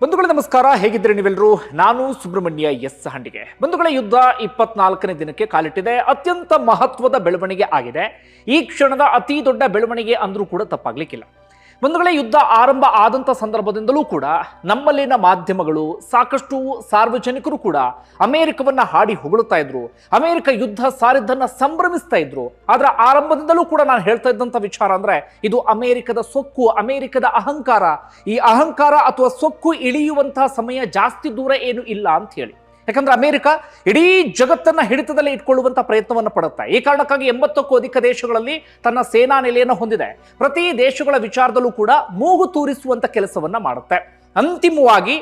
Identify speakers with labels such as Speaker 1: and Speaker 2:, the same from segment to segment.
Speaker 1: ಬಂಧುಗಳೇ ನಮಸ್ಕಾರ, ಹೇಗಿದ್ದೀರಿ ನೀವೆಲ್ಲರೂ? ನಾನು ಸುಬ್ರಹ್ಮಣ್ಯ ಎಸ್ ಹಂಡಿಗೆ. ಬಂಧುಗಳೇ, ಯುದ್ಧ 24ನೇ ದಿನಕ್ಕೆ ಕಾಲಿಟ್ಟಿದೆ. ಅತ್ಯಂತ ಮಹತ್ವದ ಬೆಳವಣಿಗೆ ಆಗಿದೆ. ಈ ಕ್ಷಣದ ಅತಿ ದೊಡ್ಡ ಬೆಳವಣಿಗೆ ಅಂದ್ರೂ ಕೂಡ ತಪ್ಪಾಗ್ಲಿಕ್ಕಿಲ್ಲ. ಬಂಧುಗಳೇ, ಯುದ್ಧ ಆರಂಭ ಆದಂಥ ಸಂದರ್ಭದಿಂದಲೂ ಕೂಡ ನಮ್ಮಲ್ಲಿನ ಮಾಧ್ಯಮಗಳು, ಸಾಕಷ್ಟು ಸಾರ್ವಜನಿಕರು ಕೂಡ ಅಮೆರಿಕವನ್ನ ಹಾಡಿ ಹೊಗಳುತ್ತಾ ಇದ್ರು. ಅಮೆರಿಕ ಯುದ್ಧ ಸಾರಿದ್ದನ್ನ ಸಂಭ್ರಮಿಸ್ತಾ ಇದ್ರು. ಆದ್ರೆ ಆರಂಭದಿಂದಲೂ ಕೂಡ ನಾನು ಹೇಳ್ತಾ ಇದ್ದಂಥ ವಿಚಾರ ಅಂದ್ರೆ ಇದು ಅಮೆರಿಕದ ಸೊಕ್ಕು, ಅಮೆರಿಕದ ಅಹಂಕಾರ. ಈ ಅಹಂಕಾರ ಅಥವಾ ಸೊಕ್ಕು ಇಳಿಯುವಂತಹ ಸಮಯ ಜಾಸ್ತಿ ದೂರ ಏನು ಇಲ್ಲ ಅಂತ ಹೇಳಿ. ಯಾಕಂದ್ರೆ ಅಮೆರಿಕ ಇಡೀ ಜಗತ್ತನ್ನ ಹಿಡಿತದಲ್ಲಿ ಇಟ್ಕೊಳ್ಳುವಂತ ಪ್ರಯತ್ನವನ್ನು ಪಡುತ್ತೆ. ಈ ಕಾರಣಕ್ಕಾಗಿ 80ಕ್ಕೂ ಅಧಿಕ ದೇಶಗಳಲ್ಲಿ ತನ್ನ ಸೇನಾ ನೆಲೆಯನ್ನು ಹೊಂದಿದೆ. ಪ್ರತಿ ದೇಶಗಳ ವಿಚಾರದಲ್ಲೂ ಕೂಡ ಮೂಗು ತೂರಿಸುವಂತ ಕೆಲಸವನ್ನ ಮಾಡುತ್ತೆ. ಅಂತಿಮವಾಗಿ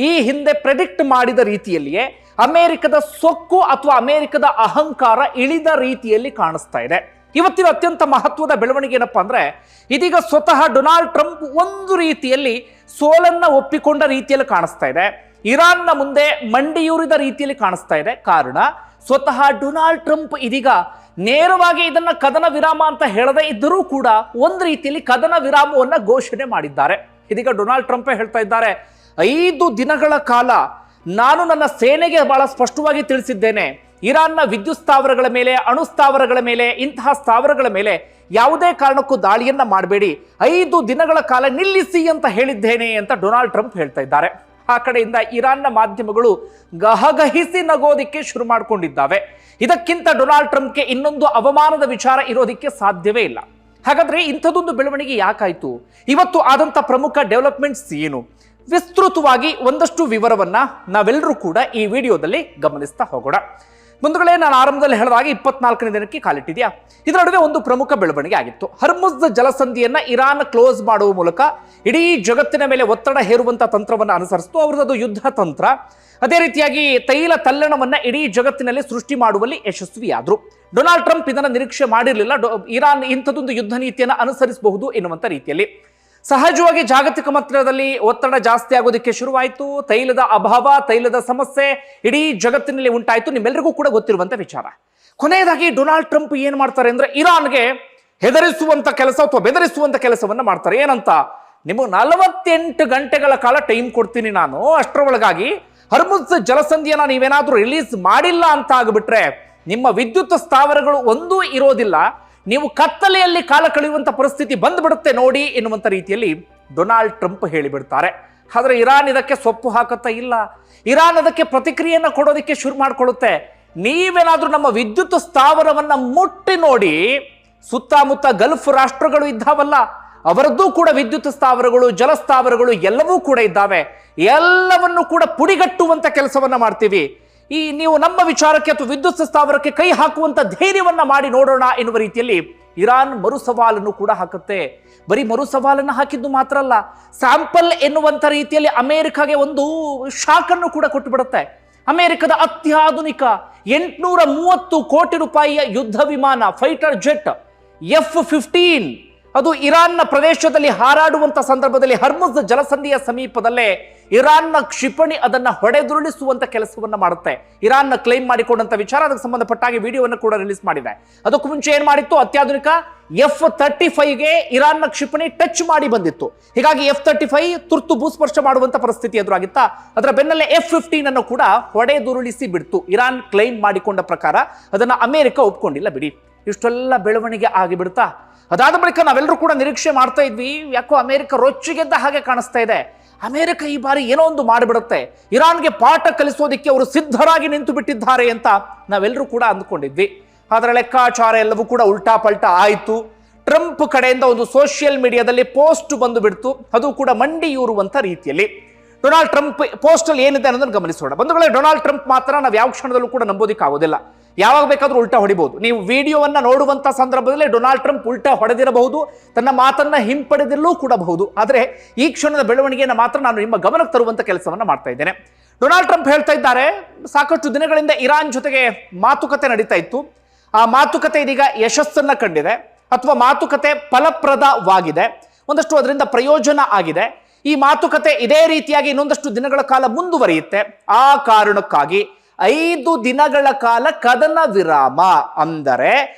Speaker 1: ಈ ಹಿಂದೆ ಪ್ರೆಡಿಕ್ಟ್ ಮಾಡಿದ ರೀತಿಯಲ್ಲಿಯೇ ಅಮೆರಿಕದ ಸೊಕ್ಕು ಅಥವಾ ಅಮೆರಿಕದ ಅಹಂಕಾರ ಇಳಿದ ರೀತಿಯಲ್ಲಿ ಕಾಣಿಸ್ತಾ ಇದೆ. ಇವತ್ತಿನ ಅತ್ಯಂತ ಮಹತ್ವದ ಬೆಳವಣಿಗೆ ಏನಪ್ಪಾ ಅಂದ್ರೆ, ಇದೀಗ ಸ್ವತಃ ಡೊನಾಲ್ಡ್ ಟ್ರಂಪ್ ಒಂದು ರೀತಿಯಲ್ಲಿ ಸೋಲನ್ನ ಒಪ್ಪಿಕೊಂಡ ರೀತಿಯಲ್ಲಿ ಕಾಣಿಸ್ತಾ ಇದೆ. ಇರಾನ್ನ ಮುಂದೆ ಮಂಡಿಯೂರಿದ ರೀತಿಯಲ್ಲಿ ಕಾಣಿಸ್ತಾ ಇದೆ. ಕಾರಣ, ಸ್ವತಃ ಡೊನಾಲ್ಡ್ ಟ್ರಂಪ್ ಇದೀಗ ನೇರವಾಗಿ ಇದನ್ನ ಕದನ ವಿರಾಮ ಅಂತ ಹೇಳದೇ ಇದ್ದರೂ ಕೂಡ ಒಂದು ರೀತಿಯಲ್ಲಿ ಕದನ ವಿರಾಮವನ್ನ ಘೋಷಣೆ ಮಾಡಿದ್ದಾರೆ. ಇದೀಗ ಡೊನಾಲ್ಡ್ ಟ್ರಂಪ್ ಹೇಳ್ತಾ ಇದ್ದಾರೆ, 5 ದಿನಗಳ ಕಾಲ ನಾನು ನನ್ನ ಸೇನೆಗೆ ಬಹಳ ಸ್ಪಷ್ಟವಾಗಿ ತಿಳಿಸಿದ್ದೇನೆ, ಇರಾನ್ನ ವಿದ್ಯುತ್ ಸ್ಥಾವರಗಳ ಮೇಲೆ, ಅಣು ಸ್ಥಾವರಗಳ ಮೇಲೆ, ಇಂತಹ ಸ್ಥಾವರಗಳ ಮೇಲೆ ಯಾವುದೇ ಕಾರಣಕ್ಕೂ ದಾಳಿಯನ್ನ ಮಾಡಬೇಡಿ, 5 ದಿನಗಳ ಕಾಲ ನಿಲ್ಲಿಸಿ ಅಂತ ಹೇಳಿದ್ದೇನೆ ಅಂತ ಡೊನಾಲ್ಡ್ ಟ್ರಂಪ್ ಹೇಳ್ತಾ ಇದ್ದಾರೆ. ಆ ಕಡೆಯಿಂದ ಇರಾನ್ನ ಮಾಧ್ಯಮಗಳು ಗಹಗಹಿಸಿ ನಗೋದಿಕ್ಕೆ ಶುರು ಮಾಡಿಕೊಂಡಿದ್ದಾವೆ. ಇದಕ್ಕಿಂತ ಡೊನಾಲ್ಡ್ ಟ್ರಂಪ್ಗೆ ಇನ್ನೊಂದು ಅವಮಾನದ ವಿಚಾರ ಇರೋದಿಕ್ಕೆ ಸಾಧ್ಯವೇ ಇಲ್ಲ. ಹಾಗಾದ್ರೆ ಇಂಥದೊಂದು ಬೆಳವಣಿಗೆ ಯಾಕಾಯ್ತು? ಇವತ್ತು ಆದಂತ ಪ್ರಮುಖ ಡೆವಲಪ್ಮೆಂಟ್ಸ್ ಏನು? ವಿಸ್ತೃತವಾಗಿ ಒಂದಷ್ಟು ವಿವರವನ್ನ ನಾವೆಲ್ಲರೂ ಕೂಡ ಈ ವಿಡಿಯೋದಲ್ಲಿ ಗಮನಿಸ್ತಾ ಹೋಗೋಣ. ಬಂಧುಗಳೇ, ನಾನು ಆರಂಭದಲ್ಲಿ ಹೇಳಿದಾಗ 24ನೇ ದಿನಕ್ಕೆ ಕಾಲಿಟ್ಟಿದೆಯಾ. ಇದರ ನಡುವೆ ಒಂದು ಪ್ರಮುಖ ಬೆಳವಣಿಗೆ ಆಗಿತ್ತು. ಹರ್ಮುಜ್ ಜಲಸಂಧಿಯನ್ನ ಇರಾನ್ ಕ್ಲೋಸ್ ಮಾಡುವ ಮೂಲಕ ಇಡೀ ಜಗತ್ತಿನ ಮೇಲೆ ಒತ್ತಡ ಹೇರುವಂತ ತಂತ್ರವನ್ನು ಅನುಸರಿಸಿತು. ಅವರದ್ದು ಯುದ್ಧ ತಂತ್ರ. ಅದೇ ರೀತಿಯಾಗಿ ತೈಲ ತಲ್ಲಣವನ್ನ ಇಡೀ ಜಗತ್ತಿನಲ್ಲಿ ಸೃಷ್ಟಿ ಮಾಡುವಲ್ಲಿ ಯಶಸ್ವಿಯಾದ್ರು. ಡೊನಾಲ್ಡ್ ಟ್ರಂಪ್ ಇದನ್ನು ನಿರೀಕ್ಷೆ ಮಾಡಿರಲಿಲ್ಲ. ಇರಾನ್ ಇಂಥದೊಂದು ಯುದ್ಧ ನೀತಿಯನ್ನು ಅನುಸರಿಸಬಹುದು ಎನ್ನುವಂತ ರೀತಿಯಲ್ಲಿ ಸಹಜವಾಗಿ ಜಾಗತಿಕ ಮಟ್ಟದಲ್ಲಿ ಒತ್ತಡ ಜಾಸ್ತಿ ಆಗೋದಕ್ಕೆ ಶುರುವಾಯಿತು. ತೈಲದ ಅಭಾವ, ತೈಲದ ಸಮಸ್ಯೆ ಇಡೀ ಜಗತ್ತಿನಲ್ಲಿ ಉಂಟಾಯಿತು. ನಿಮ್ಮೆಲ್ಲರಿಗೂ ಕೂಡ ಗೊತ್ತಿರುವಂತ ವಿಚಾರ. ಕೊನೆಯದಾಗಿ ಡೊನಾಲ್ಡ್ ಟ್ರಂಪ್ ಏನ್ ಮಾಡ್ತಾರೆ ಅಂದ್ರೆ, ಇರಾನ್ಗೆ ಹೆದರಿಸುವಂತ ಕೆಲಸ ಅಥವಾ ಬೆದರಿಸುವಂತ ಕೆಲಸವನ್ನ ಮಾಡ್ತಾರೆ. ಏನಂತ, ನಿಮಗೆ 48 ಗಂಟೆಗಳ ಕಾಲ ಟೈಮ್ ಕೊಡ್ತೀನಿ ನಾನು, ಅಷ್ಟರೊಳಗಾಗಿ ಹರ್ಮುಜ್ ಜಲಸಂಧಿಯನ್ನ ನೀವೇನಾದ್ರೂ ರಿಲೀಸ್ ಮಾಡಿಲ್ಲ ಅಂತ ಆಗ್ಬಿಟ್ರೆ ನಿಮ್ಮ ವಿದ್ಯುತ್ ಸ್ಥಾವರಗಳು ಒಂದೂ ಇರೋದಿಲ್ಲ, ನೀವು ಕತ್ತಲೆಯಲ್ಲಿ ಕಾಲ ಕಳೆಯುವಂತ ಪರಿಸ್ಥಿತಿ ಬಂದ್ಬಿಡುತ್ತೆ ನೋಡಿ ಎನ್ನುವಂತ ರೀತಿಯಲ್ಲಿ ಡೊನಾಲ್ಡ್ ಟ್ರಂಪ್ ಹೇಳಿಬಿಡ್ತಾರೆ. ಆದ್ರೆ ಇರಾನ್ ಇದಕ್ಕೆ ಸೊಪ್ಪು ಹಾಕುತ್ತಾ ಇಲ್ಲ. ಇರಾನ್ ಅದಕ್ಕೆ ಪ್ರತಿಕ್ರಿಯೆಯನ್ನು ಕೊಡೋದಕ್ಕೆ ಶುರು ಮಾಡ್ಕೊಳ್ಳುತ್ತೆ. ನೀವೇನಾದ್ರೂ ನಮ್ಮ ವಿದ್ಯುತ್ ಸ್ಥಾವರವನ್ನ ಮುಟ್ಟಿ ನೋಡಿ, ಸುತ್ತಮುತ್ತ ಗಲ್ಫ್ ರಾಷ್ಟ್ರಗಳು ಇದ್ದಾವಲ್ಲ, ಅವರದ್ದು ಕೂಡ ವಿದ್ಯುತ್ ಸ್ಥಾವರಗಳು, ಜಲಸ್ಥಾವರಗಳು ಎಲ್ಲವೂ ಕೂಡ ಇದ್ದಾವೆ. ಎಲ್ಲವನ್ನು ಕೂಡ ಪುಡಿಗಟ್ಟುವಂತ ಕೆಲಸವನ್ನ ಮಾಡ್ತೀವಿ. ನೀವು ನಮ್ಮ ವಿಚಾರಕ್ಕೆ ಅಥವಾ ವಿದ್ಯುತ್ ಸ್ಥಾವರಕ್ಕೆ ಕೈ ಹಾಕುವಂತ ಧೈರ್ಯವನ್ನ ಮಾಡಿ ನೋಡೋಣ ಎನ್ನುವ ರೀತಿಯಲ್ಲಿ ಇರಾನ್ ಮರು ಸವಾಲನ್ನು ಕೂಡ ಹಾಕುತ್ತೆ. ಬರೀ ಮರು ಸವಾಲನ್ನು ಹಾಕಿದ್ದು ಮಾತ್ರ ಅಲ್ಲ, ಸ್ಯಾಂಪಲ್ ಎನ್ನುವಂತ ರೀತಿಯಲ್ಲಿ ಅಮೆರಿಕಾಗೆ ಒಂದು ಶಾಕ್ ಅನ್ನು ಕೂಡ ಕೊಟ್ಟು ಬಿಡುತ್ತೆ. ಅಮೆರಿಕದ ಅತ್ಯಾಧುನಿಕ 830 ಕೋಟಿ ರೂಪಾಯಿಯ ಯುದ್ಧ ವಿಮಾನ ಫೈಟರ್ ಜೆಟ್ F-15 ಅದು ಇರಾನ್ನ ಪ್ರದೇಶದಲ್ಲಿ ಹಾರಾಡುವಂತ ಸಂದರ್ಭದಲ್ಲಿ ಹರ್ಮುಜ್ ಜಲಸಂಧಿಯ ಸಮೀಪದಲ್ಲೇ ಇರಾನ್ನ ಕ್ಷಿಪಣಿ ಅದನ್ನ ಹೊಡೆದುರುಳಿಸುವಂತ ಕೆಲಸವನ್ನ ಮಾಡುತ್ತೆ. ಇರಾನ್ನ ಕ್ಲೈಮ್ ಮಾಡಿಕೊಂಡಂತ ವಿಚಾರ, ಅದಕ್ಕೆ ಸಂಬಂಧಪಟ್ಟಾಗಿ ವಿಡಿಯೋವನ್ನು ಕೂಡ ರಿಲೀಸ್ ಮಾಡಿದೆ. ಅದಕ್ಕೂ ಮುಂಚೆ ಏನ್ ಮಾಡಿತ್ತು, ಅತ್ಯಾಧುನಿಕ F-35ಗೆ ಇರಾನ್ನ ಕ್ಷಿಪಣಿ ಟಚ್ ಮಾಡಿ ಬಂದಿತ್ತು. ಹೀಗಾಗಿ F-35 ತುರ್ತು ಭೂಸ್ಪರ್ಶ ಮಾಡುವಂತ ಪರಿಸ್ಥಿತಿ ಎದುರಾಗಿತ್ತ. ಅದರ ಬೆನ್ನಲ್ಲೇ F-15 ಅನ್ನು ಕೂಡ ಹೊಡೆದುರುಳಿಸಿ ಬಿಡ್ತು. ಇರಾನ್ ಕ್ಲೈಮ್ ಮಾಡಿಕೊಂಡ ಪ್ರಕಾರ ಅದನ್ನ ಅಮೆರಿಕ ಒಪ್ಕೊಂಡಿಲ್ಲ ಬಿಡಿ. ಇಷ್ಟೆಲ್ಲ ಬೆಳವಣಿಗೆ ಆಗಿಬಿಡ್ತಾ. ಅದಾದ ಬಳಿಕ ನಾವೆಲ್ಲರೂ ಕೂಡ ನಿರೀಕ್ಷೆ ಮಾಡ್ತಾ ಇದ್ವಿ, ಯಾಕೋ ಅಮೆರಿಕ ರೊಚ್ಚಿಗೆದ್ದ ಹಾಗೆ ಕಾಣಿಸ್ತಾ ಇದೆ. ಅಮೆರಿಕ ಈ ಬಾರಿ ಏನೋ ಒಂದು ಮಾಡಿಬಿಡುತ್ತೆ, ಇರಾನ್ಗೆ ಪಾಠ ಕಲಿಸೋದಿಕ್ಕೆ ಅವರು ಸಿದ್ಧರಾಗಿ ನಿಂತು ಬಿಟ್ಟಿದ್ದಾರೆ ಅಂತ ನಾವೆಲ್ಲರೂ ಕೂಡ ಅಂದ್ಕೊಂಡಿದ್ವಿ. ಅದರ ಲೆಕ್ಕಾಚಾರ ಎಲ್ಲವೂ ಕೂಡ ಉಲ್ಟಾ ಪಲ್ಟಾ ಆಯಿತು. ಟ್ರಂಪ್ ಕಡೆಯಿಂದ ಒಂದು ಸೋಷಿಯಲ್ ಮೀಡಿಯಾದಲ್ಲಿ ಪೋಸ್ಟ್ ಬಂದು ಬಿಡ್ತು, ಅದು ಕೂಡ ಮಂಡಿಯೂರುವಂತ ರೀತಿಯಲ್ಲಿ. ಡೊನಾಲ್ಡ್ ಟ್ರಂಪ್ ಪೋಸ್ಟ್ ಅಲ್ಲಿ ಏನಿದೆ ಅನ್ನೋದನ್ನು ಗಮನಿಸೋಣ. ಬಂಧುಗಳೇ, ಡೊನಾಲ್ಡ್ ಟ್ರಂಪ್ ಮಾತ್ರ ನಾವು ಯಾವ ಕ್ಷಣದಲ್ಲೂ ಕೂಡ ನಂಬೋದಿಕ್ಕಾಗೋದಿಲ್ಲ. ಯಾವಾಗ ಬೇಕಾದ್ರೂ ಉಲ್ಟಾ ಹೊಡಿಬಹುದು. ನೀವು ವಿಡಿಯೋವನ್ನ ನೋಡುವಂತ ಸಂದರ್ಭದಲ್ಲಿ ಡೊನಾಲ್ಡ್ ಟ್ರಂಪ್ ಉಲ್ಟಾ ಹೊಡೆದಿರಬಹುದು, ತನ್ನ ಮಾತನ್ನ ಹಿಂಪಡೆದಿಲ್ಲೂ ಕೂಡಬಹುದು. ಆದರೆ ಈ ಕ್ಷಣದ ಬೆಳವಣಿಗೆಯನ್ನು ಮಾತ್ರ ನಾನು ನಿಮ್ಮ ಗಮನಕ್ಕೆ ತರುವಂತ ಕೆಲಸವನ್ನ ಮಾಡ್ತಾ ಇದ್ದೇನೆ. ಡೊನಾಲ್ಡ್ ಟ್ರಂಪ್ ಹೇಳ್ತಾ ಇದ್ದಾರೆ, ಸಾಕಷ್ಟು ದಿನಗಳಿಂದ ಇರಾನ್ ಜೊತೆಗೆ ಮಾತುಕತೆ ನಡೀತಾ ಇತ್ತು. ಆ ಮಾತುಕತೆ ಇದೀಗ ಯಶಸ್ಸನ್ನ ಕಂಡಿದೆ, ಅಥವಾ ಮಾತುಕತೆ ಫಲಪ್ರದವಾಗಿದೆ, ಒಂದಷ್ಟು ಅದರಿಂದ ಪ್ರಯೋಜನ ಆಗಿದೆ. ಈ ಮಾತುಕತೆ ಇದೇ ರೀತಿಯಾಗಿ ಇನ್ನೊಂದಷ್ಟು ದಿನಗಳ ಕಾಲ ಮುಂದುವರಿಯುತ್ತೆ. ಆ ಕಾರಣಕ್ಕಾಗಿ 5 ದಿನಗಳ ಕಾಲ ಕದನ ವಿರಾಮ, ಅಂದರೆ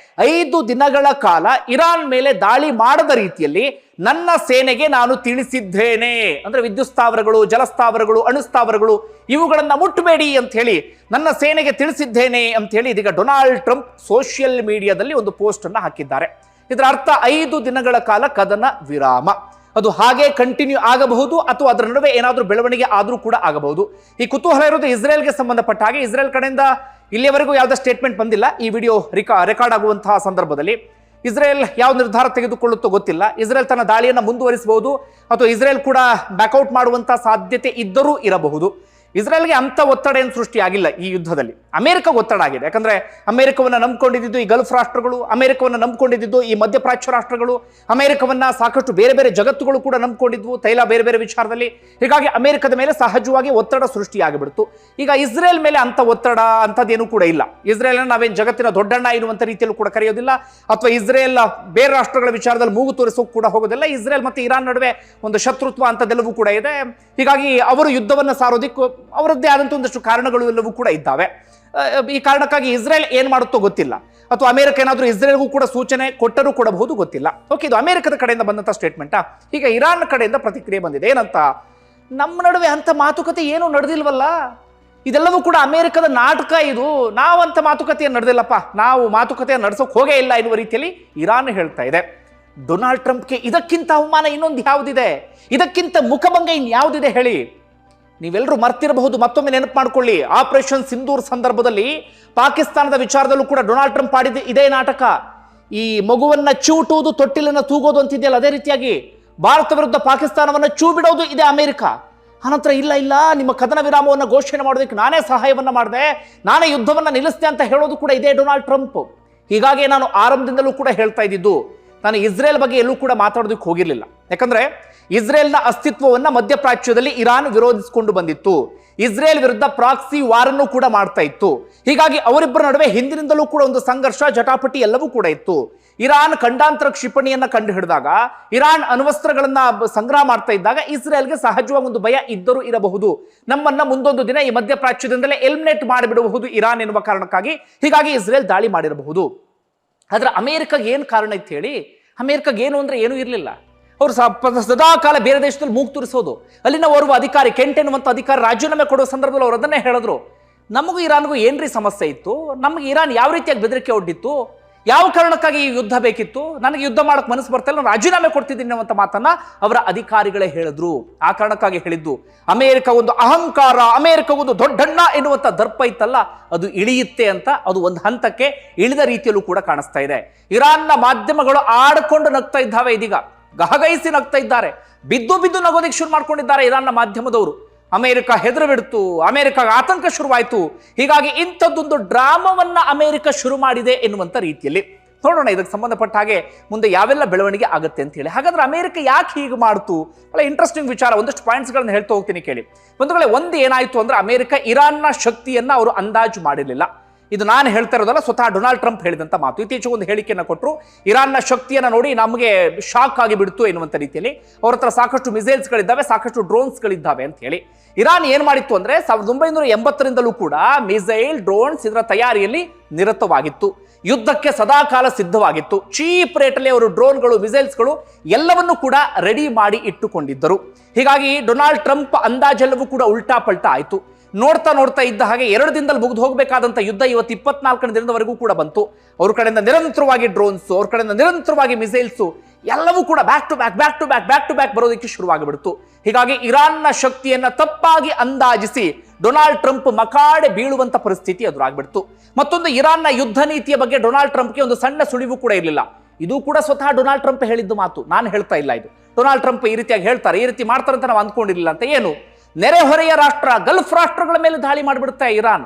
Speaker 1: 5 ದಿನಗಳ ಕಾಲ ಇರಾನ್ ಮೇಲೆ ದಾಳಿ ಮಾಡದ ರೀತಿಯಲ್ಲಿ ನನ್ನ ಸೇನೆಗೆ ನಾನು ತಿಳಿಸಿದ್ದೇನೆ. ಅಂದ್ರೆ ವಿದ್ಯುತ್ ಸ್ಥಾವರಗಳು, ಜಲಸ್ಥಾವರಗಳು, ಅಣುಸ್ಥಾವರಗಳು ಇವುಗಳನ್ನ ಮುಟ್ಟಬೇಡಿ ಅಂತ ಹೇಳಿ ನನ್ನ ಸೇನೆಗೆ ತಿಳಿಸಿದ್ದೇನೆ ಅಂತ ಹೇಳಿ ಇದೀಗ ಡೊನಾಲ್ಡ್ ಟ್ರಂಪ್ ಸೋಷಿಯಲ್ ಮೀಡಿಯಾದಲ್ಲಿ ಒಂದು ಪೋಸ್ಟ್ ಅನ್ನ ಹಾಕಿದ್ದಾರೆ. ಇದರ ಅರ್ಥ 5 ದಿನಗಳ ಕಾಲ ಕದನ ವಿರಾಮ, ಅದು ಹಾಗೆ ಕಂಟಿನ್ಯೂ ಆಗಬಹುದು ಅಥವಾ ಅದರ ನಡುವೆ ಏನಾದರೂ ಬೆಳವಣಿಗೆ ಆದರೂ ಕೂಡ ಆಗಬಹುದು. ಈ ಕುತೂಹಲ ಇರೋದು ಇಸ್ರೇಲ್ಗೆ ಸಂಬಂಧಪಟ್ಟ ಹಾಗೆ. ಇಸ್ರೇಲ್ ಕಡೆಯಿಂದ ಇಲ್ಲಿಯವರೆಗೂ ಯಾವುದೇ ಸ್ಟೇಟ್ಮೆಂಟ್ ಬಂದಿಲ್ಲ. ಈ ವಿಡಿಯೋ ರೆಕಾರ್ಡ್ ಆಗುವಂತಹ ಸಂದರ್ಭದಲ್ಲಿ ಇಸ್ರೇಲ್ ಯಾವ ನಿರ್ಧಾರ ತೆಗೆದುಕೊಳ್ಳುತ್ತೋ ಗೊತ್ತಿಲ್ಲ. ಇಸ್ರೇಲ್ ತನ್ನ ದಾಳಿಯನ್ನು ಮುಂದುವರಿಸಬಹುದು ಅಥವಾ ಇಸ್ರೇಲ್ ಕೂಡ ಬ್ಯಾಕ್ಔಟ್ ಮಾಡುವಂತಹ ಸಾಧ್ಯತೆ ಇದ್ದರೂ ಇರಬಹುದು. ಇಸ್ರೇಲ್ಗೆ ಅಂತ ಒತ್ತಡ ಏನು ಸೃಷ್ಟಿಯಾಗಿಲ್ಲ ಈ ಯುದ್ಧದಲ್ಲಿ. ಅಮೆರಿಕ ಒತ್ತಡ ಆಗಿದೆ. ಯಾಕಂದ್ರೆ ಅಮೆರಿಕವನ್ನ ನಂಬ್ಕೊಂಡಿದ್ದು ಈ ಗಲ್ಫ್ ರಾಷ್ಟ್ರಗಳು, ಅಮೆರಿಕವನ್ನ ನಂಬ್ಕೊಂಡಿದ್ದು ಈ ಮಧ್ಯಪ್ರಾಚ್ಯ ರಾಷ್ಟ್ರಗಳು, ಅಮೆರಿಕವನ್ನ ಸಾಕಷ್ಟು ಬೇರೆ ಬೇರೆ ಜಗತ್ತುಗಳು ಕೂಡ ನಂಬ್ಕೊಂಡಿದ್ವು ತೈಲ ಬೇರೆ ಬೇರೆ ವಿಚಾರದಲ್ಲಿ. ಹೀಗಾಗಿ ಅಮೆರಿಕದ ಮೇಲೆ ಸಹಜವಾಗಿ ಒತ್ತಡ ಸೃಷ್ಟಿಯಾಗಿಬಿಡ್ತು. ಈಗ ಇಸ್ರೇಲ್ ಮೇಲೆ ಅಂತ ಒತ್ತಡ ಅಂತದೇನು ಕೂಡ ಇಲ್ಲ. ಇಸ್ರೇಲ್ ನಾವೇನು ಜಗತ್ತಿನ ದೊಡ್ಡಣ್ಣ ಎನ್ನುವಂತ ರೀತಿಯಲ್ಲೂ ಕೂಡ ಕರೆಯೋದಿಲ್ಲ, ಅಥವಾ ಇಸ್ರೇಲ್ ಬೇರೆ ರಾಷ್ಟ್ರಗಳ ವಿಚಾರದಲ್ಲಿ ಮೂಗು ತೋರಿಸೋಕೆ ಕೂಡ ಹೋಗೋದಿಲ್ಲ. ಇಸ್ರೇಲ್ ಮತ್ತೆ ಇರಾನ್ ನಡುವೆ ಒಂದು ಶತ್ರುತ್ವ ಅಂತದೆಲ್ಲವೂ ಕೂಡ ಇದೆ. ಹೀಗಾಗಿ ಅವರು ಯುದ್ಧವನ್ನು ಸಾರೋದಿಕ್ಕೂ ಅವರದ್ದೇ ಆದಂಥ ಒಂದಷ್ಟು ಕಾರಣಗಳು ಎಲ್ಲವೂ ಕೂಡ ಇದ್ದಾವೆ. ಈ ಕಾರಣಕ್ಕಾಗಿ ಇಸ್ರೇಲ್ ಏನ್ ಮಾಡುತ್ತೋ ಗೊತ್ತಿಲ್ಲ, ಅಥವಾ ಅಮೆರಿಕ ಏನಾದರೂ ಇಸ್ರೇಲ್ಗೂ ಕೂಡ ಸೂಚನೆ ಕೊಟ್ಟರೂ ಕೊಡಬಹುದು, ಗೊತ್ತಿಲ್ಲ. ಓಕೆ, ಇದು ಅಮೆರಿಕದ ಕಡೆಯಿಂದ ಬಂದಂತ ಸ್ಟೇಟ್ಮೆಂಟಾ. ಈಗ ಇರಾನ್ ಕಡೆಯಿಂದ ಪ್ರತಿಕ್ರಿಯೆ ಬಂದಿದೆ. ಏನಂತ, ನಮ್ಮ ನಡುವೆ ಅಂತ ಮಾತುಕತೆ ಏನು ನಡೆದಿಲ್ವಲ್ಲ, ಇದೆಲ್ಲವೂ ಕೂಡ ಅಮೆರಿಕದ ನಾಟಕ, ಇದು ನಾವಂತ ಮಾತುಕತೆಯನ್ನು ನಡೆದಿಲ್ಲಪ್ಪ, ನಾವು ಮಾತುಕತೆಯನ್ನು ನಡೆಸೋಕೆ ಹೋಗೇ ಇಲ್ಲ ಎನ್ನುವ ರೀತಿಯಲ್ಲಿ ಇರಾನ್ ಹೇಳ್ತಾ ಇದೆ. ಡೊನಾಲ್ಡ್ ಟ್ರಂಪ್ಗೆ ಇದಕ್ಕಿಂತ ಅವಮಾನ ಇನ್ನೊಂದು ಯಾವುದಿದೆ, ಇದಕ್ಕಿಂತ ಮುಖಭಂಗ ಇನ್ಯಾವುದಿದೆ ಹೇಳಿ. ನೀವೆಲ್ಲರೂ ಮರ್ತಿರಬಹುದು, ಮತ್ತೊಮ್ಮೆ ನೆನಪು ಮಾಡ್ಕೊಳ್ಳಿ. ಆಪರೇಷನ್ ಸಿಂಧೂರ್ ಸಂದರ್ಭದಲ್ಲಿ ಪಾಕಿಸ್ತಾನದ ವಿಚಾರದಲ್ಲೂ ಕೂಡ ಡೊನಾಲ್ಡ್ ಟ್ರಂಪ್ ಆಡಿದ ಇದೇ ನಾಟಕ. ಈ ಮಗುವನ್ನ ಚೂಟುವುದು, ತೊಟ್ಟಿಲನ್ನ ತೂಗೋದು ಅಂತಿದೆಯಲ್ಲ, ಅದೇ ರೀತಿಯಾಗಿ ಭಾರತ ವಿರುದ್ಧ ಪಾಕಿಸ್ತಾನವನ್ನ ಚೂ ಬಿಡೋದು ಇದೇ ಅಮೆರಿಕ. ಅನಂತರ ಇಲ್ಲ ನಿಮ್ಮ ಕದನ ವಿರಾಮವನ್ನು ಘೋಷಣೆ ಮಾಡೋದಕ್ಕೆ ನಾನೇ ಸಹಾಯವನ್ನ ಮಾಡಿದೆ, ನಾನೇ ಯುದ್ಧವನ್ನ ನಿಲ್ಲಿಸಿದೆ ಅಂತ ಹೇಳೋದು ಕೂಡ ಇದೇ ಡೊನಾಲ್ಡ್ ಟ್ರಂಪ್. ಹೀಗಾಗಿ ನಾನು ಆರಂಭದಿಂದಲೂ ಕೂಡ ಹೇಳ್ತಾ ಇದ್ದಿದ್ದು, ನಾನು ಇಸ್ರೇಲ್ ಬಗ್ಗೆ ಎಲ್ಲೂ ಕೂಡ ಮಾತಾಡೋದಕ್ಕೆ ಹೋಗಿರ್ಲಿಲ್ಲ. ಯಾಕಂದ್ರೆ ಇಸ್ರೇಲ್ನ ಅಸ್ತಿತ್ವವನ್ನ ಮಧ್ಯಪ್ರಾಚ್ಯದಲ್ಲಿ ಇರಾನ್ ವಿರೋಧಿಸಿಕೊಂಡು ಬಂದಿತ್ತು. ಇಸ್ರೇಲ್ ವಿರುದ್ಧ ಪ್ರಾಕ್ಸಿ ವಾರನ್ನು ಕೂಡ ಮಾಡ್ತಾ ಇತ್ತು. ಹೀಗಾಗಿ ಅವರಿಬ್ಬರ ನಡುವೆ ಹಿಂದಿನಿಂದಲೂ ಕೂಡ ಒಂದು ಸಂಘರ್ಷ, ಜಟಾಪಟಿ ಎಲ್ಲವೂ ಕೂಡ ಇತ್ತು. ಇರಾನ್ ಖಂಡಾಂತರ ಕ್ಷಿಪಣಿಯನ್ನ ಕಂಡು ಹಿಡಿದಾಗ, ಇರಾನ್ ಅಣ್ವಸ್ತ್ರಗಳನ್ನ ಸಂಗ್ರಹ ಮಾಡ್ತಾ ಇದ್ದಾಗ ಇಸ್ರೇಲ್ಗೆ ಸಹಜವಾಗಿ ಒಂದು ಭಯ ಇದ್ದರೂ ಇರಬಹುದು, ನಮ್ಮನ್ನ ಮುಂದೊಂದು ದಿನ ಈ ಮಧ್ಯಪ್ರಾಚ್ಯದಿಂದಲೇ ಎಲಿಮಿನೇಟ್ ಮಾಡಿಬಿಡಬಹುದು ಇರಾನ್ ಎನ್ನುವ ಕಾರಣಕ್ಕಾಗಿ ಹೀಗಾಗಿ ಇಸ್ರೇಲ್ ದಾಳಿ ಮಾಡಿರಬಹುದು. ಆದ್ರೆ ಅಮೆರಿಕಾಗೆ ಏನು ಕಾರಣ ಇತ್ತು ಹೇಳಿ? ಅಮೆರಿಕಾಗೆ ಏನು ಅಂದ್ರೆ ಏನೂ ಇರಲಿಲ್ಲ. ಅವರು ಸದಾ ಕಾಲ ಬೇರೆ ದೇಶದಲ್ಲಿ ಮೂಗು ತೋರಿಸೋದು. ಅಲ್ಲಿನ ಓರ್ವ ಅಧಿಕಾರಿ, ಕೆಂಟ್ ಎನ್ನುವಂಥ ಅಧಿಕಾರಿ ರಾಜೀನಾಮೆ ಕೊಡುವ ಸಂದರ್ಭದಲ್ಲಿ ಅವರು ಅದನ್ನೇ ಹೇಳಿದ್ರು, ನಮಗೂ ಇರಾನ್ಗೂ ಏನ್ರಿ ಸಮಸ್ಯೆ ಇತ್ತು, ನಮಗೆ ಇರಾನ್ ಯಾವ ರೀತಿಯಾಗಿ ಬೆದರಿಕೆ ಒಡ್ಡಿತ್ತು, ಯಾವ ಕಾರಣಕ್ಕಾಗಿ ಈ ಯುದ್ಧ ಬೇಕಿತ್ತು, ನನಗೆ ಯುದ್ಧ ಮಾಡಕ್ಕೆ ಮನಸ್ಸು ಬರ್ತಾ ಇಲ್ಲ, ನಾನು ರಾಜೀನಾಮೆ ಕೊಡ್ತಿದ್ದೀನಿ ಅನ್ನುವಂಥ ಮಾತನ್ನ ಅವರ ಅಧಿಕಾರಿಗಳೇ ಹೇಳಿದ್ರು. ಆ ಕಾರಣಕ್ಕಾಗಿ ಹೇಳಿದ್ದು ಅಮೆರಿಕ ಒಂದು ಅಹಂಕಾರ, ಅಮೆರಿಕ ಒಂದು ದೊಡ್ಡಣ್ಣ ಎನ್ನುವಂಥ ದರ್ಪ ಇತ್ತಲ್ಲ, ಅದು ಇಳಿಯುತ್ತೆ ಅಂತ. ಅದು ಒಂದು ಹಂತಕ್ಕೆ ಇಳಿದ ರೀತಿಯಲ್ಲೂ ಕೂಡ ಕಾಣಿಸ್ತಾ ಇದೆ. ಇರಾನ್ನ ಮಾಧ್ಯಮಗಳು ಆಡಿಕೊಂಡು ನಗ್ತಾ ಇದ್ದಾವೆ, ಇದೀಗ ಗಹಗೈಸಿ ನಗ್ತಾ ಇದ್ದಾರೆ, ಬಿದ್ದು ನಗೋದಿಕ್ಕೆ ಶುರು ಮಾಡ್ಕೊಂಡಿದ್ದಾರೆ ಇರಾನ್ನ ಮಾಧ್ಯಮದವರು. ಅಮೆರಿಕ ಹೆದರು ಬಿಡ್ತು, ಅಮೆರಿಕಾಗೆ ಆತಂಕ ಶುರುವಾಯಿತು. ಹೀಗಾಗಿ ಇಂಥದ್ದೊಂದು ಡ್ರಾಮವನ್ನ ಅಮೆರಿಕ ಶುರು ಮಾಡಿದೆ ಎನ್ನುವಂಥ ರೀತಿಯಲ್ಲಿ ನೋಡೋಣ ಇದಕ್ಕೆ ಸಂಬಂಧಪಟ್ಟ ಹಾಗೆ ಮುಂದೆ ಯಾವೆಲ್ಲ ಬೆಳವಣಿಗೆ ಆಗುತ್ತೆ ಅಂತ ಹೇಳಿ. ಹಾಗಾದ್ರೆ ಅಮೆರಿಕ ಯಾಕೆ ಹೀಗೆ ಮಾಡ್ತು? ಬಹಳ ಇಂಟ್ರೆಸ್ಟಿಂಗ್ ವಿಚಾರ. ಒಂದಷ್ಟು ಪಾಯಿಂಟ್ಸ್ಗಳನ್ನ ಹೇಳ್ತಾ ಹೋಗ್ತೀನಿ ಕೇಳಿ. ಬಂಧುಗಳೇ, ಒಂದು ಏನಾಯ್ತು ಅಂದ್ರೆ ಅಮೆರಿಕ ಇರಾನ್ನ ಶಕ್ತಿಯನ್ನ ಅವರು ಅಂದಾಜು ಮಾಡಿರಲಿಲ್ಲ. ಇದು ನಾನು ಹೇಳ್ತಾ ಇರೋದಲ್ಲ, ಸ್ವತಃ ಡೊನಾಲ್ಡ್ ಟ್ರಂಪ್ ಹೇಳಿದಂಥ ಮಾತು. ಇತ್ತೀಚೆಗೆ ಒಂದು ಹೇಳಿಕೆಯನ್ನು ಕೊಟ್ಟರು, ಇರಾನ್ನ ಶಕ್ತಿಯನ್ನು ನೋಡಿ ನಮಗೆ ಶಾಕ್ ಆಗಿ ಬಿಡ್ತು ಎನ್ನುವಂಥ ರೀತಿಯಲ್ಲಿ. ಅವ್ರ ಹತ್ರ ಸಾಕಷ್ಟು ಮಿಸೈಲ್ಸ್ಗಳಿದ್ದಾವೆ, ಸಾಕಷ್ಟು ಡ್ರೋನ್ಸ್ಗಳಿದ್ದಾವೆ ಅಂತ ಹೇಳಿ. ಇರಾನ್ ಏನ್ ಮಾಡಿತ್ತು ಅಂದ್ರೆ 1980ರಿಂದಲೂ ಕೂಡ ಮಿಸೈಲ್, ಡ್ರೋನ್ಸ್ ಇದರ ತಯಾರಿಯಲ್ಲಿ ನಿರತವಾಗಿತ್ತು. ಯುದ್ಧಕ್ಕೆ ಸದಾಕಾಲ ಸಿದ್ಧವಾಗಿತ್ತು. ಚೀಪ್ ರೇಟಲ್ಲಿ ಅವರು ಡ್ರೋನ್ಗಳು, ಮಿಸೈಲ್ಸ್ಗಳು ಎಲ್ಲವನ್ನೂ ಕೂಡ ರೆಡಿ ಮಾಡಿ ಇಟ್ಟುಕೊಂಡಿದ್ದರು. ಹೀಗಾಗಿ ಡೊನಾಲ್ಡ್ ಟ್ರಂಪ್ ಅಂದಾಜೆಲ್ಲವೂ ಕೂಡ ಉಲ್ಟಾ ಪಲ್ಟಾ ಆಯಿತು. ನೋಡ್ತಾ ಇದ್ದ ಹಾಗೆ 2 ದಿನದಲ್ಲಿ ಮುಗಿದು ಹೋಗಬೇಕಾದಂಥ ಯುದ್ಧ ಇವತ್ತು 24ನೇ ದಿನದವರೆಗೂ ಕೂಡ ಬಂತು. ಅವ್ರ ಕಡೆಯಿಂದ ನಿರಂತರವಾಗಿ ಡ್ರೋನ್ಸ್, ಅವ್ರ ಕಡೆಯಿಂದ ನಿರಂತರವಾಗಿ ಮಿಸೈಲ್ಸು ಎಲ್ಲವೂ ಕೂಡ ಬ್ಯಾಕ್ ಟು ಬ್ಯಾಕ್ ಬರೋದಕ್ಕೆ ಶುರುವಾಗಿಬಿಡ್ತು. ಹೀಗಾಗಿ ಇರಾನ್ನ ಶಕ್ತಿಯನ್ನ ತಪ್ಪಾಗಿ ಅಂದಾಜಿಸಿ ಡೊನಾಲ್ಡ್ ಟ್ರಂಪ್ ಮಕಾಡೆ ಬೀಳುವಂತ ಪರಿಸ್ಥಿತಿ ಎದುರಾಗ್ಬಿಡ್ತು. ಮತ್ತೊಂದು, ಇರಾನ್ನ ಯುದ್ಧ ನೀತಿಯ ಬಗ್ಗೆ ಡೊನಾಲ್ಡ್ ಟ್ರಂಪ್ಗೆ ಒಂದು ಸಣ್ಣ ಸುಳಿವು ಕೂಡ ಇರಲಿಲ್ಲ. ಇದು ಕೂಡ ಸ್ವತಃ ಡೊನಾಲ್ಡ್ ಟ್ರಂಪ್ ಹೇಳಿದ್ದು ಮಾತು, ನಾನು ಹೇಳ್ತಾ ಇಲ್ಲ. ಇದು ಡೊನಾಲ್ಡ್ ಟ್ರಂಪ್ ಈ ರೀತಿಯಾಗಿ ಹೇಳ್ತಾರೆ, ಈ ರೀತಿ ಮಾಡ್ತಾರೆ ಅಂತ ನಾವು ಅಂದ್ಕೊಂಡಿರಲಿಲ್ಲ ಅಂತ. ಏನು, ನೆರೆಹೊರೆಯ ರಾಷ್ಟ್ರ, ಗಲ್ಫ್ ರಾಷ್ಟ್ರಗಳ ಮೇಲೆ ದಾಳಿ ಮಾಡಿಬಿಡುತ್ತೆ ಇರಾನ್,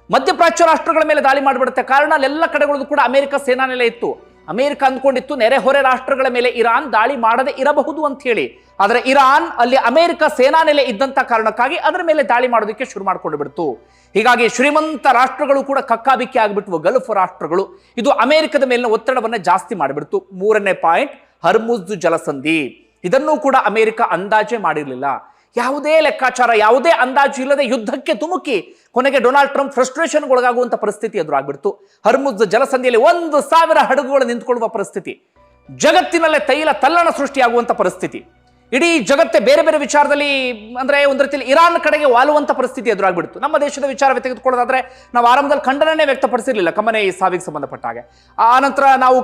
Speaker 1: ಮಧ್ಯಪ್ರಾಚ್ಯ ರಾಷ್ಟ್ರಗಳ ಮೇಲೆ ದಾಳಿ ಮಾಡಿಬಿಡುತ್ತೆ. ಕಾರಣ ಅಲ್ಲೆಲ್ಲ ಕಡೆಗಳದ್ದು ಕೂಡ ಅಮೆರಿಕ ಸೇನಾ ನೆಲೆ ಇತ್ತು. ಅಮೆರಿಕ ಅಂದ್ಕೊಂಡಿತ್ತು ನೆರೆಹೊರೆ ರಾಷ್ಟ್ರಗಳ ಮೇಲೆ ಇರಾನ್ ದಾಳಿ ಮಾಡದೆ ಇರಬಹುದು ಅಂತ ಹೇಳಿ. ಆದರೆ ಇರಾನ್ ಅಲ್ಲಿ ಅಮೆರಿಕ ಸೇನಾ ನೆಲೆ ಇದ್ದಂತ ಕಾರಣಕ್ಕಾಗಿ ಅದರ ಮೇಲೆ ದಾಳಿ ಮಾಡೋದಕ್ಕೆ ಶುರು ಮಾಡ್ಕೊಂಡು ಬಿಡ್ತು. ಹೀಗಾಗಿ ಶ್ರೀಮಂತ ರಾಷ್ಟ್ರಗಳು ಕೂಡ ಕಕ್ಕಾಬಿಕ್ಕಿ ಆಗಿಬಿಟ್ವು, ಗಲ್ಫ್ ರಾಷ್ಟ್ರಗಳು. ಇದು ಅಮೆರಿಕದ ಮೇಲಿನ ಒತ್ತಡವನ್ನ ಜಾಸ್ತಿ ಮಾಡಿಬಿಡ್ತು. 3ನೇ ಪಾಯಿಂಟ್, ಹರ್ಮುಜ್ ಜಲಸಂಧಿ. ಇದನ್ನೂ ಕೂಡ ಅಮೆರಿಕ ಅಂದಾಜೆ ಮಾಡಿರಲಿಲ್ಲ. ಯಾವುದೇ ಲೆಕ್ಕಾಚಾರ, ಯಾವುದೇ ಅಂದಾಜು ಇಲ್ಲದೆ ಯುದ್ಧಕ್ಕೆ ಧುಮುಕಿ ಕೊನೆಗೆ ಡೊನಾಲ್ಡ್ ಟ್ರಂಪ್ ಫ್ರಸ್ಟ್ರೇಷನ್ಗೊಳಗಾಗುವಂಥ ಪರಿಸ್ಥಿತಿ ಎದುರಾಗ್ಬಿಡ್ತು. ಹರ್ಮುಜ್ ಜಲಸಂಧಿಯಲ್ಲಿ 1,000 ಹಡಗುಗಳು ನಿಂತುಕೊಳ್ಳುವ ಪರಿಸ್ಥಿತಿ, ಜಗತ್ತಿನಲ್ಲೇ ತೈಲ ತಲ್ಲಣ ಸೃಷ್ಟಿಯಾಗುವಂಥ ಪರಿಸ್ಥಿತಿ, ಇಡೀ ಜಗತ್ತೇ ಬೇರೆ ಬೇರೆ ವಿಚಾರದಲ್ಲಿ ಅಂದ್ರೆ ಒಂದು ರೀತಿಯಲ್ಲಿ ಇರಾನ್ ಕಡೆಗೆ ವಾಲುವಂತ ಪರಿಸ್ಥಿತಿ ಎದುರಾಗ್ಬಿಡ್ತು. ನಮ್ಮ ದೇಶದ ವಿಚಾರವೇ ತೆಗೆದುಕೊಳ್ಳೋದಾದ್ರೆ ನಾವು ಆರಂಭದಲ್ಲಿ ಖಂಡನೆ ವ್ಯಕ್ತಪಡಿಸಿರ್ಲಿಲ್ಲ ಖಮನೇಯಿ ಸಾವಿಗೆ ಸಂಬಂಧಪಟ್ಟ ಹಾಗೆ. ಆ ನಂತರ ನಾವು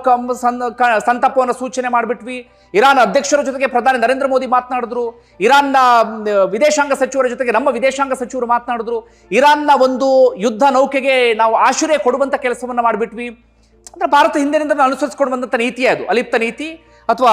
Speaker 1: ಸಂತಾಪವನ್ನು ಸೂಚನೆ ಮಾಡಿಬಿಟ್ವಿ. ಇರಾನ್ ಅಧ್ಯಕ್ಷರ ಜೊತೆಗೆ ಪ್ರಧಾನಿ ನರೇಂದ್ರ ಮೋದಿ ಮಾತನಾಡಿದ್ರು, ಇರಾನ್ನ ವಿದೇಶಾಂಗ ಸಚಿವರ ಜೊತೆಗೆ ನಮ್ಮ ವಿದೇಶಾಂಗ ಸಚಿವರು ಮಾತನಾಡಿದ್ರು, ಇರಾನ್ನ ಒಂದು ಯುದ್ಧ ನೌಕೆಗೆ ನಾವು ಆಶ್ರಯ ಕೊಡುವಂತ ಕೆಲಸವನ್ನ ಮಾಡಿಬಿಟ್ವಿ. ಅಂದ್ರೆ ಭಾರತ ಹಿಂದಿನಿಂದ ಅನುಸರಿಸಿಕೊಂಡು ಬಂದಂತ ನೀತಿಯೇ ಅದು, ಅಲಿಪ್ತ ನೀತಿ ಅಥವಾ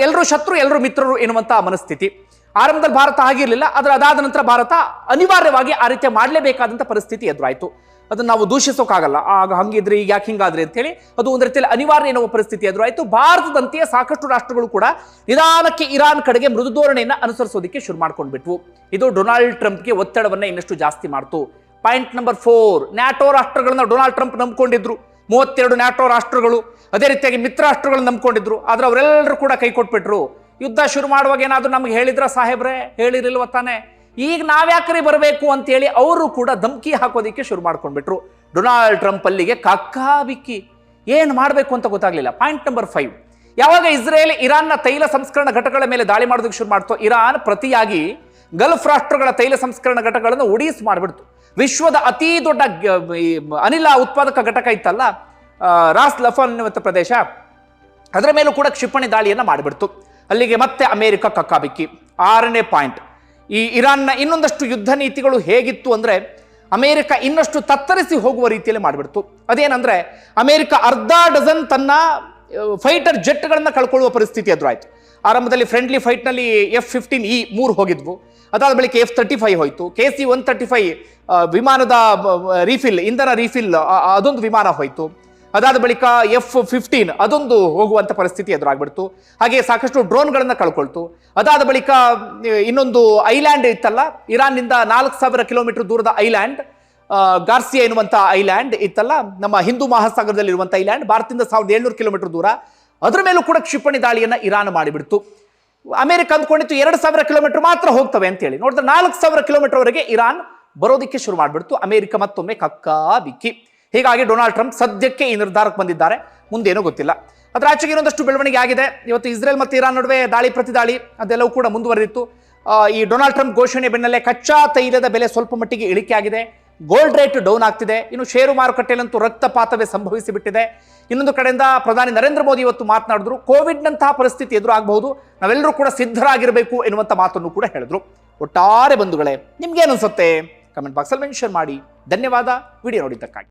Speaker 1: ಎಲ್ಲರೂ ಶತ್ರು ಎಲ್ಲರೂ ಮಿತ್ರರು ಎನ್ನುವಂತ ಮನಸ್ಥಿತಿ. ಆರಂಭದಲ್ಲಿ ಭಾರತ ಆಗಿರಲಿಲ್ಲ, ಆದರೆ ಅದಾದ ನಂತರ ಭಾರತ ಅನಿವಾರ್ಯವಾಗಿ ಆ ರೀತಿ ಮಾಡಲೇಬೇಕಾದಂಥ ಪರಿಸ್ಥಿತಿ ಎದುರಾಯಿತು. ಅದನ್ನು ನಾವು ದೂಷಿಸೋಕ್ಕಾಗಲ್ಲ, ಆಗ ಹಂಗಿದ್ರೆ ಈಗ ಯಾಕೆ ಹಿಂಗಾದ್ರೆ ಅಂತೇಳಿ ಅದು ಒಂದು ರೀತಿಯಲ್ಲಿ ಅನಿವಾರ್ಯ ಎನ್ನುವ ಪರಿಸ್ಥಿತಿ ಎದುರಾಯಿತು. ಭಾರತದಂತೆಯೇ ಸಾಕಷ್ಟು ರಾಷ್ಟ್ರಗಳು ಕೂಡ ನಿಧಾನಕ್ಕೆ ಇರಾನ್ ಕಡೆಗೆ ಮೃದು ಧೋರಣೆಯನ್ನು ಅನುಸರಿಸೋದಕ್ಕೆ ಶುರು ಮಾಡ್ಕೊಂಡ್ಬಿಟ್ವು. ಇದು ಡೊನಾಲ್ಡ್ ಟ್ರಂಪ್ಗೆ ಒತ್ತಡವನ್ನು ಇನ್ನಷ್ಟು ಜಾಸ್ತಿ ಮಾಡ್ತು. ಪಾಯಿಂಟ್ ನಂಬರ್ 4, ನ್ಯಾಟೋ ರಾಷ್ಟ್ರಗಳನ್ನ ಡೊನಾಲ್ಡ್ ಟ್ರಂಪ್ ನಂಬ್ಕೊಂಡಿದ್ರು. 32 ನ್ಯಾಟೋ ರಾಷ್ಟ್ರಗಳು, ಅದೇ ರೀತಿಯಾಗಿ ಮಿತ್ರ ರಾಷ್ಟ್ರಗಳು ನಂಬ್ಕೊಂಡಿದ್ರು. ಆದ್ರೆ ಅವರೆಲ್ಲರೂ ಕೂಡ ಕೈ ಕೊಟ್ಬಿಟ್ರು. ಯುದ್ಧ ಶುರು ಮಾಡುವಾಗ ಏನಾದ್ರು ನಮ್ಗೆ ಹೇಳಿದ್ರ ಸಾಹೇಬ್ರೆ, ಹೇಳಿರಲ್ವ ತಾನೆ, ಈಗ ನಾವ್ಯಾಕ್ರಿ ಬರಬೇಕು ಅಂತೇಳಿ ಅವರು ಕೂಡ ಧಮಕಿ ಹಾಕೋದಿಕ್ಕೆ ಶುರು ಮಾಡ್ಕೊಂಡ್ಬಿಟ್ರು. ಡೊನಾಲ್ಡ್ ಟ್ರಂಪ್ ಅಲ್ಲಿಗೆ ಕಕ್ಕಾಬಿಕ್ಕಿ, ಏನ್ ಮಾಡಬೇಕು ಅಂತ ಗೊತ್ತಾಗ್ಲಿಲ್ಲ. ಪಾಯಿಂಟ್ ನಂಬರ್ 5, ಯಾವಾಗ ಇಸ್ರೇಲ್ ಇರಾನ್ನ ತೈಲ ಸಂಸ್ಕರಣಾ ಘಟಕಗಳ ಮೇಲೆ ದಾಳಿ ಮಾಡೋದಕ್ಕೆ ಶುರು ಮಾಡ್ತು, ಇರಾನ್ ಪ್ರತಿಯಾಗಿ ಗಲ್ಫ್ ರಾಷ್ಟ್ರಗಳ ತೈಲ ಸಂಸ್ಕರಣಾ ಘಟಕಗಳನ್ನು ಒಡಿಸ್ ಮಾಡಿಬಿಡ್ತು. ವಿಶ್ವದ ಅತಿ ದೊಡ್ಡ ಅನಿಲ ಉತ್ಪಾದಕ ಘಟಕ ಇತ್ತಲ್ಲ ರಾಸ್ ಲಫನ್ ಎನ್ನುವಂಥ ಪ್ರದೇಶ, ಅದರ ಮೇಲೂ ಕೂಡ ಕ್ಷಿಪಣಿ ದಾಳಿಯನ್ನು ಮಾಡಿಬಿಡ್ತು. ಅಲ್ಲಿಗೆ ಮತ್ತೆ ಅಮೆರಿಕ ಕಕ್ಕಾಬಿಕ್ಕಿ. 6ನೇ ಪಾಯಿಂಟ್, ಈ ಇರಾನ್ನ ಇನ್ನೊಂದಷ್ಟು ಯುದ್ಧ ನೀತಿಗಳು ಹೇಗಿತ್ತು ಅಂದ್ರೆ ಅಮೆರಿಕ ಇನ್ನಷ್ಟು ತತ್ತರಿಸಿ ಹೋಗುವ ರೀತಿಯಲ್ಲಿ ಮಾಡಿಬಿಡ್ತು. ಅದೇನಂದ್ರೆ ಅಮೆರಿಕ ಅರ್ಧ ಡಜನ್ ತನ್ನ ಫೈಟರ್ ಜೆಟ್ಗಳನ್ನ ಕಳ್ಕೊಳ್ಳುವ ಪರಿಸ್ಥಿತಿ ಎದುರಾಯಿತು. ಆರಂಭದಲ್ಲಿ ಫ್ರೆಂಡ್ಲಿ ಫೈಟ್ನಲ್ಲಿ F-15E 3 ಹೋಗಿದ್ವು. ಅದಾದ ಬಳಿಕ F-35 ಹೋಯ್ತು. KC-135 ವಿಮಾನದ ರೀಫಿಲ್, ಇಂಧನ ರೀಫಿಲ್ ಅದೊಂದು ವಿಮಾನ ಹೋಯ್ತು. ಅದಾದ ಬಳಿಕ F-15 ಅದೊಂದು ಹೋಗುವಂತ ಪರಿಸ್ಥಿತಿ ಎದುರಾಗ್ಬಿಡ್ತು. ಹಾಗೆ ಸಾಕಷ್ಟು ಡ್ರೋನ್ಗಳನ್ನ ಕಳ್ಕೊಳ್ತು. ಅದಾದ ಬಳಿಕ ಇನ್ನೊಂದು ಐಲ್ಯಾಂಡ್ ಇತ್ತಲ್ಲ, ಇರಾನ್ನಿಂದ 4,000 ಕಿಲೋಮೀಟರ್ ದೂರದ ಐಲ್ಯಾಂಡ್, ಗಾರ್ಸಿಯಾ ಎನ್ನುವಂತ ಐಲ್ಯಾಂಡ್ ಇತ್ತಲ್ಲ, ನಮ್ಮ ಹಿಂದೂ ಮಹಾಸಾಗರದಲ್ಲಿ ಇರುವಂತ ಐಲ್ಯಾಂಡ್, ಭಾರತದಿಂದ 1,700 ಕಿಲೋಮೀಟರ್ ದೂರ, ಅದರ ಮೇಲೂ ಕೂಡ ಕ್ಷಿಪಣಿ ದಾಳಿಯನ್ನ ಇರಾನ್ ಮಾಡಿಬಿಡ್ತು. ಅಮೆರಿಕ ಅಂದ್ಕೊಂಡಿತ್ತು 2,000 ಕಿಲೋಮೀಟರ್ ಮಾತ್ರ ಹೋಗ್ತವೆ ಅಂತೇಳಿ, ನೋಡಿದ್ರೆ 4,000 ಕಿಲೋಮೀಟರ್ ವರೆಗೆ ಇರಾನ್ ಬರೋದಿಕ್ಕೆ ಶುರು ಮಾಡಿಬಿಡ್ತು. ಅಮೆರಿಕ ಮತ್ತೊಮ್ಮೆ ಕಕ್ಕಾ ಬಿಕ್ಕಿ. ಹೀಗಾಗಿ ಡೊನಾಲ್ಡ್ ಟ್ರಂಪ್ ಸದ್ಯಕ್ಕೆ ಈ ನಿರ್ಧಾರಕ್ಕೆ ಬಂದಿದ್ದಾರೆ, ಮುಂದೇನೋ ಗೊತ್ತಿಲ್ಲ. ಅದರ ಆಚೆಗೆ ಇನ್ನೊಂದಷ್ಟು ಬೆಳವಣಿಗೆ ಆಗಿದೆ. ಇವತ್ತು ಇಸ್ರೇಲ್ ಮತ್ತು ಇರಾನ್ ನಡುವೆ ದಾಳಿ ಪ್ರತಿ ದಾಳಿ ಅದೆಲ್ಲವೂ ಕೂಡ ಮುಂದುವರೆದಿತ್ತು. ಈ ಡೊನಾಲ್ಡ್ ಟ್ರಂಪ್ ಘೋಷಣೆ ಬೆನ್ನಲ್ಲೇ ಕಚ್ಚಾ ತೈಲದ ಬೆಲೆ ಸ್ವಲ್ಪ ಮಟ್ಟಿಗೆ ಇಳಿಕೆ ಆಗಿದೆ. ಗೋಲ್ಡ್ ರೇಟ್ ಡೌನ್ ಆಗ್ತಿದೆ. ಇನ್ನು ಷೇರು ಮಾರುಕಟ್ಟೆಯಲ್ಲಂತೂ ರಕ್ತಪಾತವೇ ಸಂಭವಿಸಿ ಬಿಟ್ಟಿದೆ. ಇನ್ನೊಂದು ಕಡೆಯಿಂದ ಪ್ರಧಾನಿ ನರೇಂದ್ರ ಮೋದಿ ಇವತ್ತು ಮಾತನಾಡಿದ್ರು, ಕೋವಿಡ್ನಂತಹ ಪರಿಸ್ಥಿತಿ ಎದುರಾಗಬಹುದು, ನಾವೆಲ್ಲರೂ ಕೂಡ ಸಿದ್ಧರಾಗಿರಬೇಕು ಎನ್ನುವಂಥ ಮಾತನ್ನು ಕೂಡ ಹೇಳಿದ್ರು. ಒಟ್ಟಾರೆ ಬಂಧುಗಳೇ, ನಿಮ್ಗೇನು ಅನ್ಸುತ್ತೆ? ಕಮೆಂಟ್ ಬಾಕ್ಸಲ್ಲಿ ಮೆನ್ಷನ್ ಮಾಡಿ. ಧನ್ಯವಾದ ವಿಡಿಯೋ ನೋಡಿದ್ದಕ್ಕಾಗಿ.